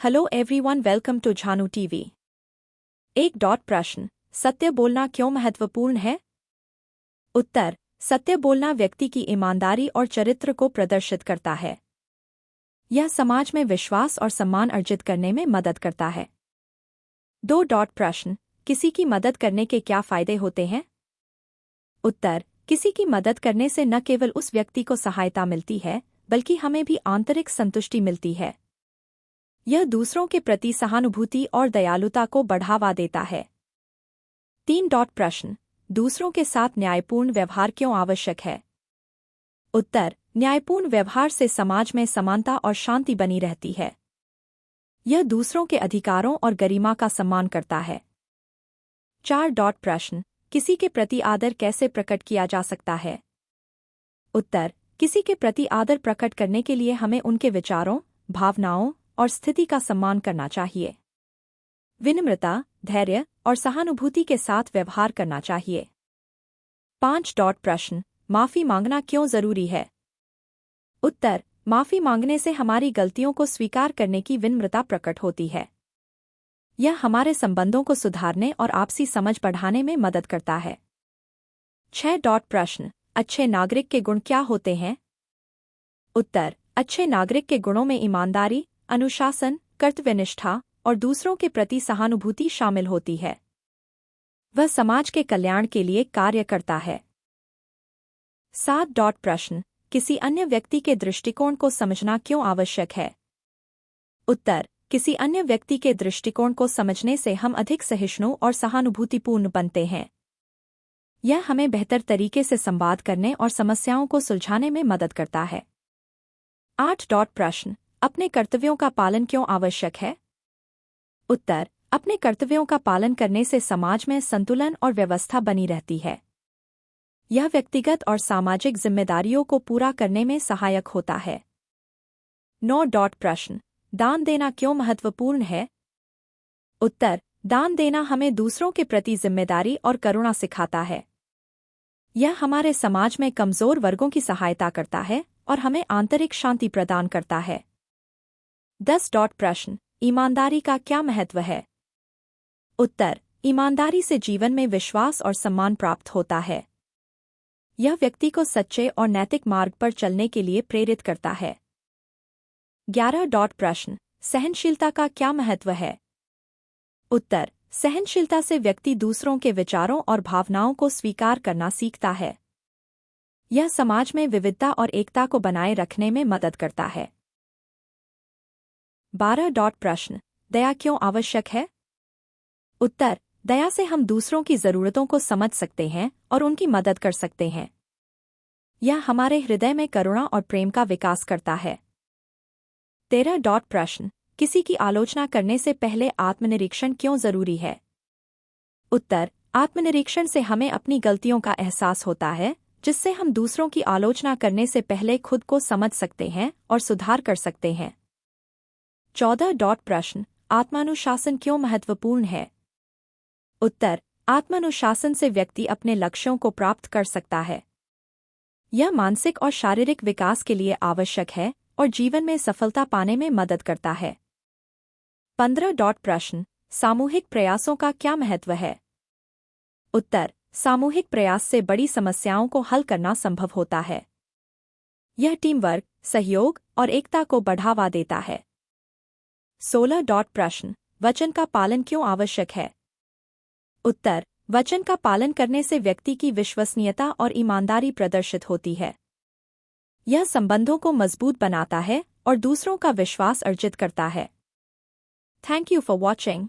Hello everyone, welcome to Jhanu TV. एक dot प्रश्न, सत्य बोलना क्यों महत्वपूर्ण है? उत्तर, सत्य बोलना व्यक्ति की ईमानदारी और चरित्र को प्रदर्शित करता है। यह समाज में विश्वास और सम्मान अर्जित करने में मदद करता है। दो डॉट प्रश्न, किसी की मदद करने के क्या फायदे होते हैं? उत्तर, किसी की मदद करने से न केवल उस व्यक्ति को सहायता मिलती है, बल्कि हमें भी आंतरिक संतुष्टि मिलती है। यह दूसरों के प्रति सहानुभूति और दयालुता को बढ़ावा देता है। तीन डॉट प्रश्न, दूसरों के साथ न्यायपूर्ण व्यवहार क्यों आवश्यक है? उत्तर, न्यायपूर्ण व्यवहार से समाज में समानता और शांति बनी रहती है। यह दूसरों के अधिकारों और गरिमा का सम्मान करता है। चार डॉट प्रश्न, किसी के प्रति आदर कैसे प्रकट किया जा सकता है? उत्तर, किसी के प्रति आदर प्रकट करने के लिए हमें उनके विचारों, भावनाओं और स्थिति का सम्मान करना चाहिए। विनम्रता, धैर्य और सहानुभूति के साथ व्यवहार करना चाहिए। पांच डॉट प्रश्न, माफी मांगना क्यों जरूरी है? उत्तर, माफी मांगने से हमारी गलतियों को स्वीकार करने की विनम्रता प्रकट होती है। यह हमारे संबंधों को सुधारने और आपसी समझ बढ़ाने में मदद करता है। छह डॉट प्रश्न, अच्छे नागरिक के गुण क्या होते हैं? उत्तर, अच्छे नागरिक के गुणों में ईमानदारी, अनुशासन, कर्तव्यनिष्ठा और दूसरों के प्रति सहानुभूति शामिल होती है। वह समाज के कल्याण के लिए कार्य करता है। सात डॉट प्रश्न, किसी अन्य व्यक्ति के दृष्टिकोण को समझना क्यों आवश्यक है? उत्तर, किसी अन्य व्यक्ति के दृष्टिकोण को समझने से हम अधिक सहिष्णु और सहानुभूतिपूर्ण बनते हैं। यह हमें बेहतर तरीके से संवाद करने और समस्याओं को सुलझाने में मदद करता है। आठ डॉट प्रश्न, अपने कर्तव्यों का पालन क्यों आवश्यक है? उत्तर, अपने कर्तव्यों का पालन करने से समाज में संतुलन और व्यवस्था बनी रहती है। यह व्यक्तिगत और सामाजिक जिम्मेदारियों को पूरा करने में सहायक होता है। नौ डॉट प्रश्न, दान देना क्यों महत्वपूर्ण है? उत्तर, दान देना हमें दूसरों के प्रति जिम्मेदारी और करुणा सिखाता है। यह हमारे समाज में कमजोर वर्गों की सहायता करता है और हमें आंतरिक शांति प्रदान करता है। 10 डॉट प्रश्न, ईमानदारी का क्या महत्व है? उत्तर, ईमानदारी से जीवन में विश्वास और सम्मान प्राप्त होता है। यह व्यक्ति को सच्चे और नैतिक मार्ग पर चलने के लिए प्रेरित करता है। 11 डॉट प्रश्न, सहनशीलता का क्या महत्व है? उत्तर, सहनशीलता से व्यक्ति दूसरों के विचारों और भावनाओं को स्वीकार करना सीखता है। यह समाज में विविधता और एकता को बनाए रखने में मदद करता है। 12 डॉट प्रश्न, दया क्यों आवश्यक है? उत्तर, दया से हम दूसरों की जरूरतों को समझ सकते हैं और उनकी मदद कर सकते हैं। यह हमारे हृदय में करुणा और प्रेम का विकास करता है। 13 डॉट प्रश्न, किसी की आलोचना करने से पहले आत्मनिरीक्षण क्यों जरूरी है? उत्तर, आत्मनिरीक्षण से हमें अपनी गलतियों का एहसास होता है, जिससे हम दूसरों की आलोचना करने से पहले खुद को समझ सकते हैं और सुधार कर सकते हैं। 14 डॉट प्रश्न, आत्मानुशासन क्यों महत्वपूर्ण है? उत्तर, आत्मानुशासन से व्यक्ति अपने लक्ष्यों को प्राप्त कर सकता है। यह मानसिक और शारीरिक विकास के लिए आवश्यक है और जीवन में सफलता पाने में मदद करता है। 15 डॉट प्रश्न, सामूहिक प्रयासों का क्या महत्व है? उत्तर, सामूहिक प्रयास से बड़ी समस्याओं को हल करना संभव होता है। यह टीम वर्क, सहयोग और एकता को बढ़ावा देता है। 16 डॉट प्रश्न, वचन का पालन क्यों आवश्यक है? उत्तर, वचन का पालन करने से व्यक्ति की विश्वसनीयता और ईमानदारी प्रदर्शित होती है। यह संबंधों को मजबूत बनाता है और दूसरों का विश्वास अर्जित करता है। Thank you for watching.